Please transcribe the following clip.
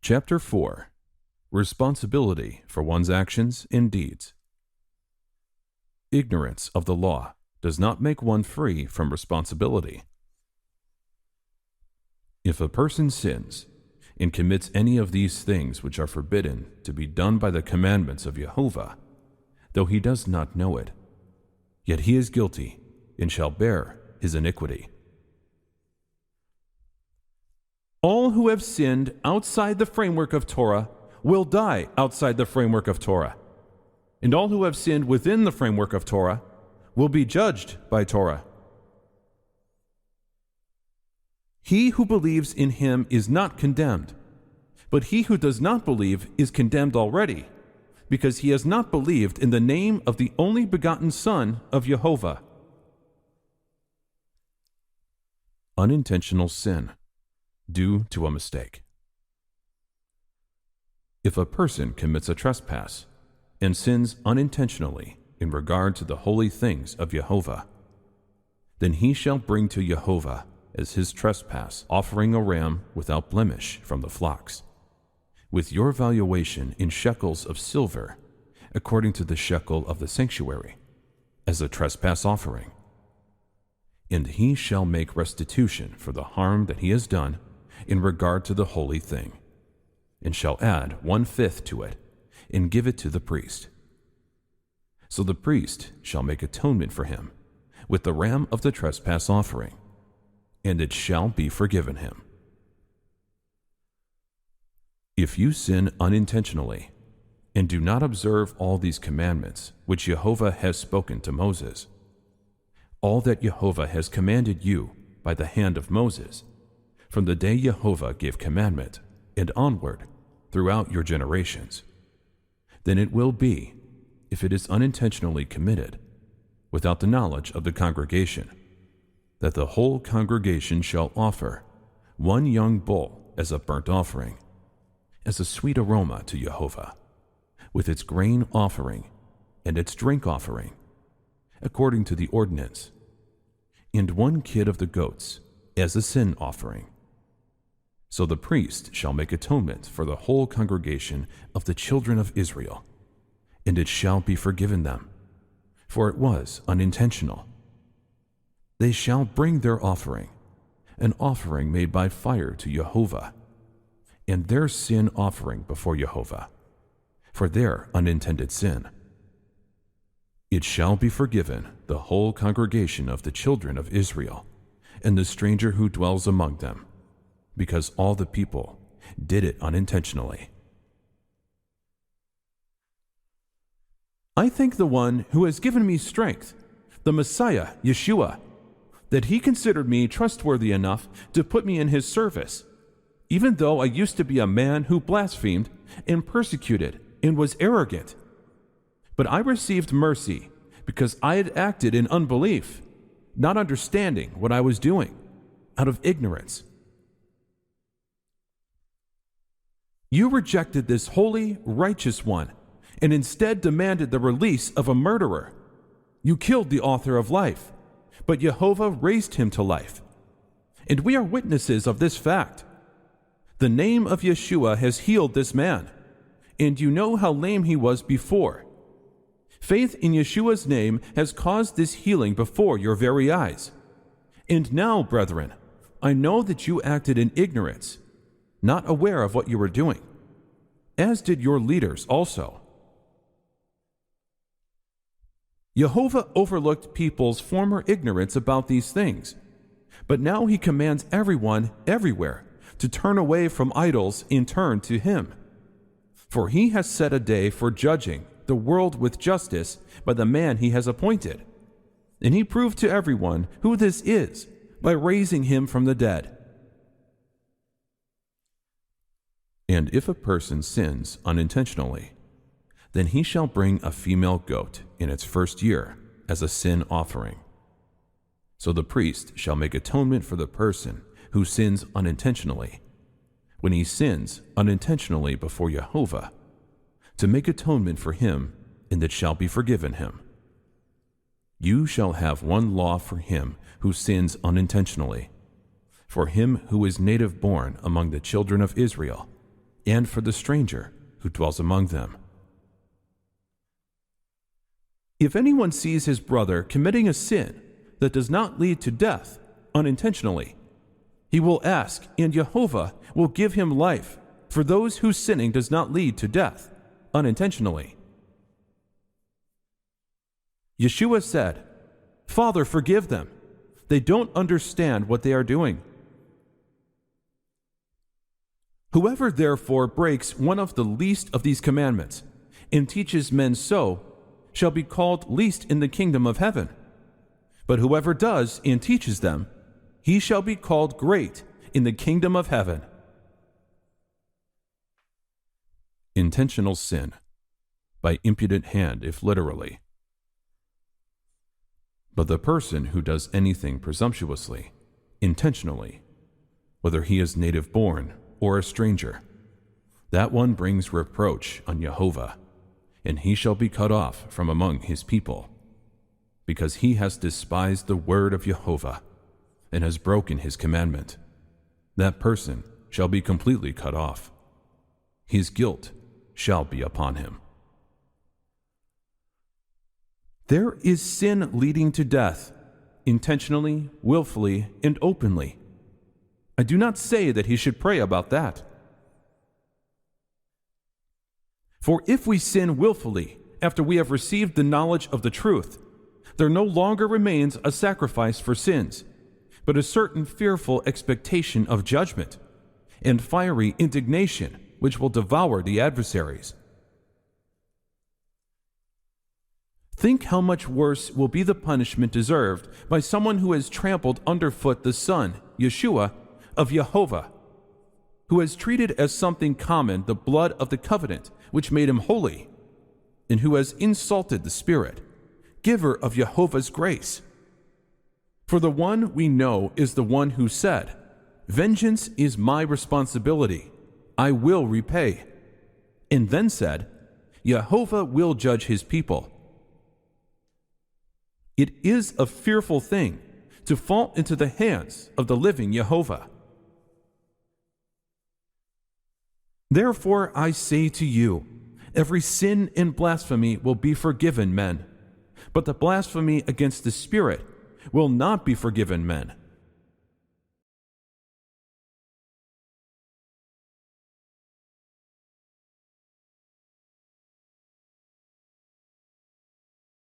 Chapter 4. Responsibility for one's actions and deeds. Ignorance of the law does not make one free from responsibility. If a person sins and commits any of these things which are forbidden to be done by the commandments of Jehovah, though he does not know it, yet he is guilty and shall bear his iniquity. All who have sinned outside the framework of Torah will die outside the framework of Torah, and all who have sinned within the framework of Torah will be judged by Torah. He who believes in him is not condemned, but he who does not believe is condemned already, because he has not believed in the name of the only begotten Son of Jehovah. Unintentional sin due to a mistake. If a person commits a trespass and sins unintentionally in regard to the holy things of Jehovah, then he shall bring to Jehovah as his trespass offering a ram without blemish from the flocks, with your valuation in shekels of silver, according to the shekel of the sanctuary, as a trespass offering. And he shall make restitution for the harm that he has done in regard to the holy thing, and shall add 1/5 to it, and give it to the priest. So the priest shall make atonement for him with the ram of the trespass offering, and it shall be forgiven him. If you sin unintentionally, and do not observe all these commandments which Jehovah has spoken to Moses, all that Jehovah has commanded you by the hand of Moses, from the day Jehovah gave commandment, and onward throughout your generations, then it will be, if it is unintentionally committed, without the knowledge of the congregation, that the whole congregation shall offer one young bull as a burnt offering, as a sweet aroma to Jehovah, with its grain offering and its drink offering, according to the ordinance, and 1 kid of the goats as a sin offering. So the priest shall make atonement for the whole congregation of the children of Israel, and it shall be forgiven them, for it was unintentional. They shall bring their offering, an offering made by fire to Jehovah, and their sin offering before Jehovah, for their unintended sin. It shall be forgiven the whole congregation of the children of Israel, and the stranger who dwells among them, because all the people did it unintentionally. I thank the one who has given me strength, the Messiah, Yeshua, that he considered me trustworthy enough to put me in his service, even though I used to be a man who blasphemed and persecuted and was arrogant. But I received mercy because I had acted in unbelief, not understanding what I was doing, out of ignorance. You rejected this holy, righteous one, and instead demanded the release of a murderer. You killed the author of life, but Jehovah raised him to life. And we are witnesses of this fact. The name of Yeshua has healed this man, and you know how lame he was before. Faith in Yeshua's name has caused this healing before your very eyes. And now, brethren, I know that you acted in ignorance, not aware of what you were doing, as did your leaders also. Jehovah overlooked people's former ignorance about these things, but now he commands everyone everywhere to turn away from idols and turn to him. For he has set a day for judging the world with justice by the man he has appointed, and he proved to everyone who this is by raising him from the dead. And if a person sins unintentionally, then he shall bring a female goat in its first year as a sin offering. So the priest shall make atonement for the person who sins unintentionally, when he sins unintentionally before Jehovah, to make atonement for him, and it shall be forgiven him. You shall have one law for him who sins unintentionally, for him who is native born among the children of Israel, and for the stranger who dwells among them. If anyone sees his brother committing a sin that does not lead to death unintentionally, he will ask, and Jehovah will give him life for those whose sinning does not lead to death unintentionally. Yeshua said, "Father, forgive them. They don't understand what they are doing." Whoever therefore breaks one of the least of these commandments and teaches men so shall be called least in the kingdom of heaven. But whoever does and teaches them, he shall be called great in the kingdom of heaven. Intentional sin, by impudent hand if literally. But the person who does anything presumptuously, intentionally, whether he is native born or a stranger, that one brings reproach on Jehovah, and he shall be cut off from among his people, because he has despised the word of Jehovah and has broken his commandment. That person shall be completely cut off. His guilt shall be upon him. There is sin leading to death, intentionally, willfully, and openly. I do not say that he should pray about that. For if we sin willfully after we have received the knowledge of the truth, there no longer remains a sacrifice for sins, but a certain fearful expectation of judgment and fiery indignation which will devour the adversaries. Think how much worse will be the punishment deserved by someone who has trampled underfoot the Son, Yeshua, of Jehovah, who has treated as something common the blood of the covenant which made him holy, and who has insulted the Spirit, giver of Jehovah's grace. For the one we know is the one who said, "Vengeance is my responsibility, I will repay," and then said, "Jehovah will judge his people." It is a fearful thing to fall into the hands of the living Jehovah. Therefore I say to you, every sin and blasphemy will be forgiven men, but the blasphemy against the Spirit will not be forgiven men.